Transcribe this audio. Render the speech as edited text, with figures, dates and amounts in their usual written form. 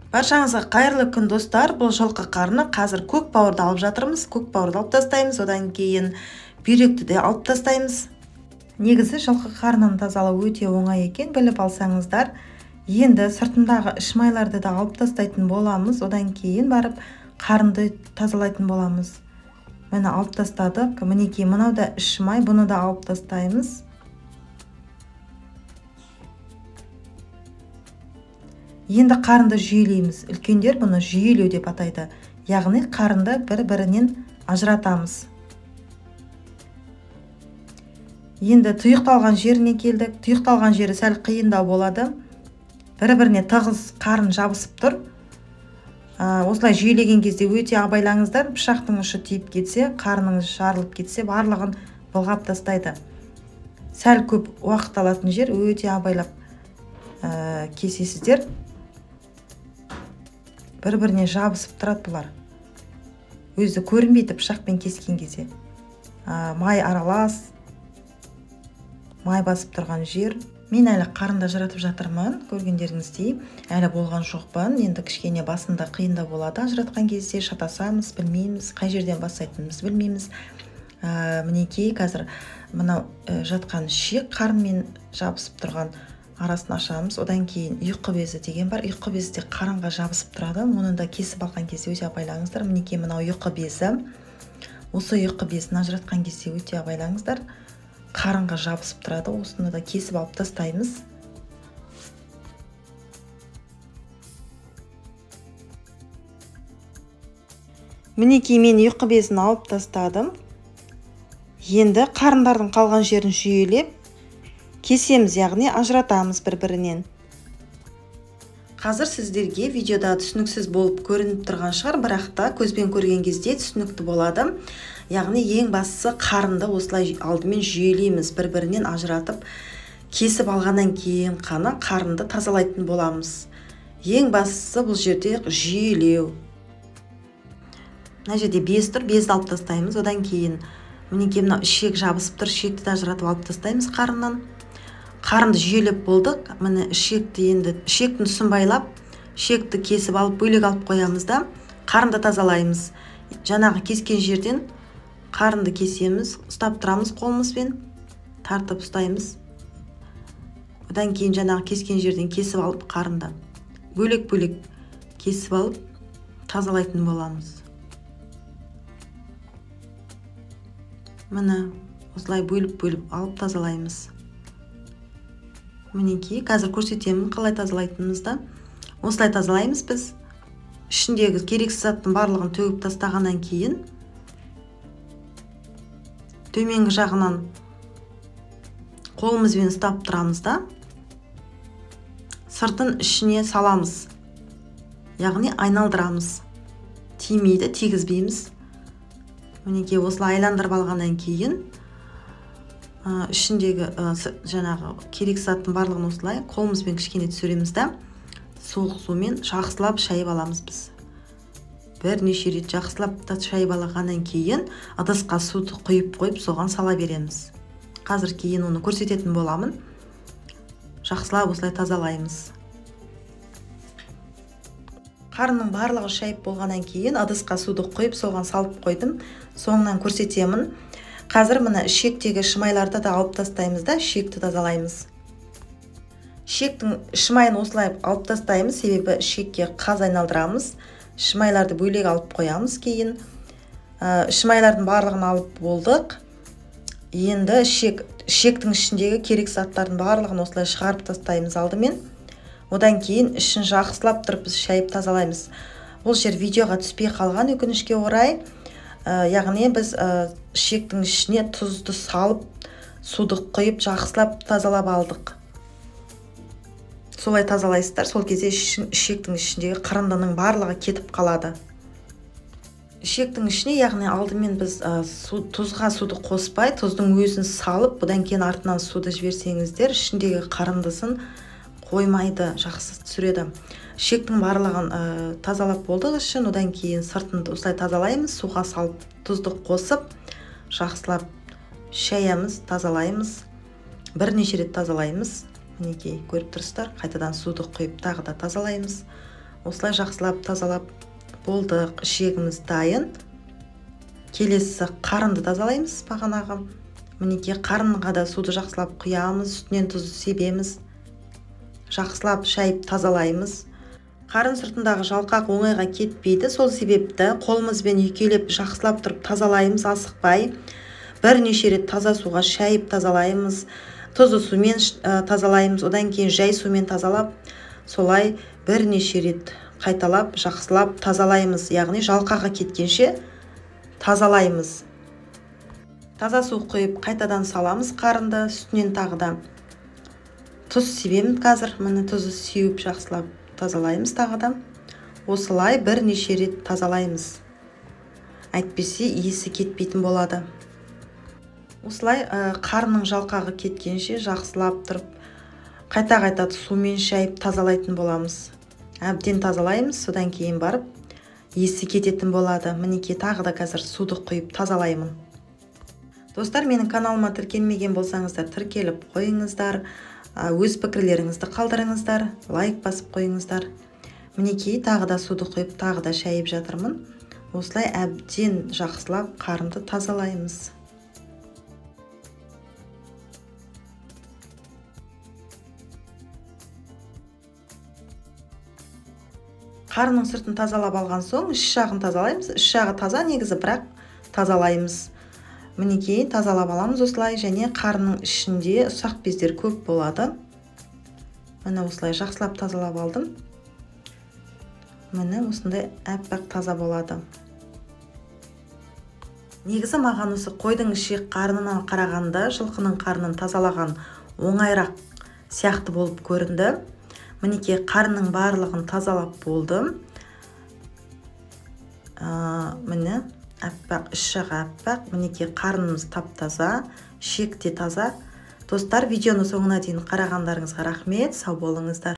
Баршаңызға қайырлы күн достар. Бұл жылқы қарны қазір көк бауырды алып жатырмыз. Көк бауырды алып тастаймыз, одан кейін бүйректі де алып тастаймыз. Негізі жылқы қарнын тазалау өте оңай екен, біліп алсаңыздар. Енді сыртындағы іш майларды да алып тастайтын боламыз, одан кейін барып қарынды тазалайтын боламыз. Міне алып тастадық. Мінекей мынау да іш май, бұны да алып тастаймыз. Енді қарынды жүйелейміз. Үлкендер бұны жүйелеу деп атайды. Яғни қарынды бір-бірінен ажыратамыз. Енді тұйықталған жеріне келдік. Тұйықталған жері сәл қиындау болады. Бір-біріне тығыз қарын жабысып тұр. Осылай жүйелеген кезде өте абайлаңыздар. Пышақтың ұшы тиіп кетсе, қарныңыз жарылып кетсе, барлығын былғап тастайды. Сәл көп уақыт алатын жер, өте абайлап кесесіздер. Бір-біріне жабысып тұрады бұлар. Өзі көрінбейді пышақпен кескен кезде. Май аралас, май басып тұрған жер. Мен әлі қарында ажыратып жатырмын, көргендеріңіздей. Әлі болған жоқпын. Енді кішкене басында қиында болады. Ажыратқан кезде шатасамыз, білмейміз, қай жерден бастайтынымызды білмейміз. Мінекей қазір мынау жатқан шек қарынмен жабысып тұрған арасын ашамыз. Одан кейін ұйқы безі деген бар. Ұйқы безі де қарынға жабысып тұрады. Оны да кесіп алған кезде өте абайлаңыздар. Мінекей мынау ұйқы безі. Осы ұйқы безін ажыратқан кезде өте абайлаңыздар. Қарынға жабысып тұрады. Осыны да кесіп алып тастаймыз. Мінекей мен ұйқы безін алып тастадым. Енді қарындардың қалған жерін жүйелеп кесеміз, яғни ажыратамыз бір-бірінен. Қазір сіздерге видеода түсініксіз болып көрініп тұрған шығар, бірақ та көзбен көрген кезде түсінікті болады. Яғни ең бастысы қарынды осылай алдымен жүйелейміз, бір-бірінен ажыратып, кесіп алғаннан кейін қана қарынды тазалайтын боламыз. Ең бастысы бұл жерде жүйелеу. Мына жерде без тұр, безді алып тастаймыз, одан кейін мінекей мына ішек жабысып тұр, ішекті де ажыратып алып тастаймыз қарыннан. Қарынды жүйелеп болдық. Міне ішекті енді ішектің тұсын байлап, ішекті кесіп алып, бөлек алып қоямыз да, қарынды тазалаймыз. Жаңағы кескен жерден қарынды кесеміз, ұстап тұрамыз қолымызбен, тартып ұстаймыз. Одан кейін жаңағы кескен жерден кесіп алып қарынды бөлек-бөлек кесіп алып тазалайтын боламыз. Міне осылай бөліп-бөліп алып тазалаймыз. Мінекей, қазір көрсетемін қалай тазалайтынымызды. Осылай тазалаймыз біз. Ішіндегі керексіз заттың барлығын төгіп тастағаннан кейін төменгі жағынан қолымызбен ұстап тұрамыз да, сыртын ішіне саламыз. Яғни айналдырамыз. Тимейді, тигізбейміз. Мінекей осылай айландырып алғаннан кейін ішіндегі жаңағы керексіз заттың барлығын осылай қолымызбен кішкене түсіреміз да, суық сумен жақсылап шайып аламыз біз. Бірнеше рет жақсылап шайып алғаннан кейін ыдысқа суды құйып қойып, соған сала береміз. Қазір кейін оны көрсететін боламын. Жақсылап осылай тазалаймыз. Қарынның барлығы шайып болғаннан кейін ыдысқа суды құйып, соған салып қойдым. Соңынан көрсетемін. Қазір мына ішектегі шымайларды да алып тастаймыз да, ішекті тазалаймыз. Ішектің шымайын осылай алып тастаймыз, себебі ішекке қаз айналдырамыз. Шымайларды бөлек алып қоямыз кейін. Шымайлардың барлығын алып болдық. Енді ішектің ішіндегі керексіз заттардың барлығын осылай шығарып тастаймыз алдымен. Одан кейін ішін жақсылап тұрып біз шайып тазалаймыз. Бұл жер видеоға түспей қалған, өкінішке орай. Яғни біз ішектің ішіне тұзды салып, суды құйып, жақсылап тазалап алдық. Солай тазалайсыздар, сол кезде ішектің ішіндегі қырындының барлығы кетіп қалады. Ішектің ішіне, яғни алдымен біз тұзға суды қоспай, тұздың өзін салып, бұдан кейін артынан суды жіберсеңіздер, ішіндегі қырындысын қоймайды, жақсы түсіреді. Ішектің барлығын тазалап болдық үшін, одан кейін сыртынды осылай тазалаймыз, суға салып, тұзды қосып, жақсылап шаямыз, тазалаймыз. Бірнеше рет тазалаймыз. Мінекей, көріп тұрсыздар, қайтадан суды құйып, тағы да тазалаймыз. Осылай жақсылап тазалап болдық. Ішегіміз дайын. Келесі қарынды тазалаймыз бағанағы. Мінекей қарынға да суды жақсылап құямыз, үстінен тұзды себеміз. Жақсылап шайып тазалаймыз. Қарын сыртындағы жалқақ оңайға кетпейді. Сол себепті қолымызбен үйкелеп жақсылап тұрып тазалаймыз, асықпай. Бірнеше рет таза суға шайып тазалаймыз. Тұзды сумен тазалаймыз, одан кейін жай сумен тазалап, солай бірнеше рет қайталап, жақсылап тазалаймыз. Яғни жалқаға кеткенше тазалаймыз. Таза су құйып, қайтадан саламыз қарынды, үстінен тағы да тұз себемін қазір. Міне тұзды сеуіп жақсылап тазалаймыз тағы да. Осылай бірнеше рет тазалаймыз. Әйтпесе иісі кетпейтін болады. Осылай қарынның жалқағы кеткенше жақсылап тұрып, қайта-қайта сумен шайып тазалайтын боламыз. Әбден тазалаймыз, содан кейін барып иісі кететін болады. Мінекей тағы да қазір суды құйып тазалаймын. Достар, менің каналыма тіркелмеген болсаңыздар, тіркеліп қойыңыздар, өз пікірлеріңізді қалдырыңыздар, лайк басып қойыңыздар. Мінекей тағы да суды құйып, тағы да шайып жатырмын. Осылай әбден жақсылап қарынды тазалаймыз. Қарынның сыртын тазалап алған соң, іш жағын тазалаймыз. Іш жағы таза негізі, бірақ тазалаймыз. Мінекей тазалап аламыз осылай, және қарынның ішінде ұсақ бездер көп болады. Міне осылай жақсылап тазалап алдым. Міне осындай әппақ таза болады. Негізі маған осы қойдың ішек қарнынан қарағанда жылқының қарнын тазалаған оңайрақ сияқты болып көрінді. Мінекей қарнның барлығын тазалап болдым. Міне әппақ, іш жағы әппақ. Мінекей қарнымыз тап-таза, ішек те таза. Достар, видеоны соңына дейін қарағандарыңызға рахмет. Сау болыңыздар.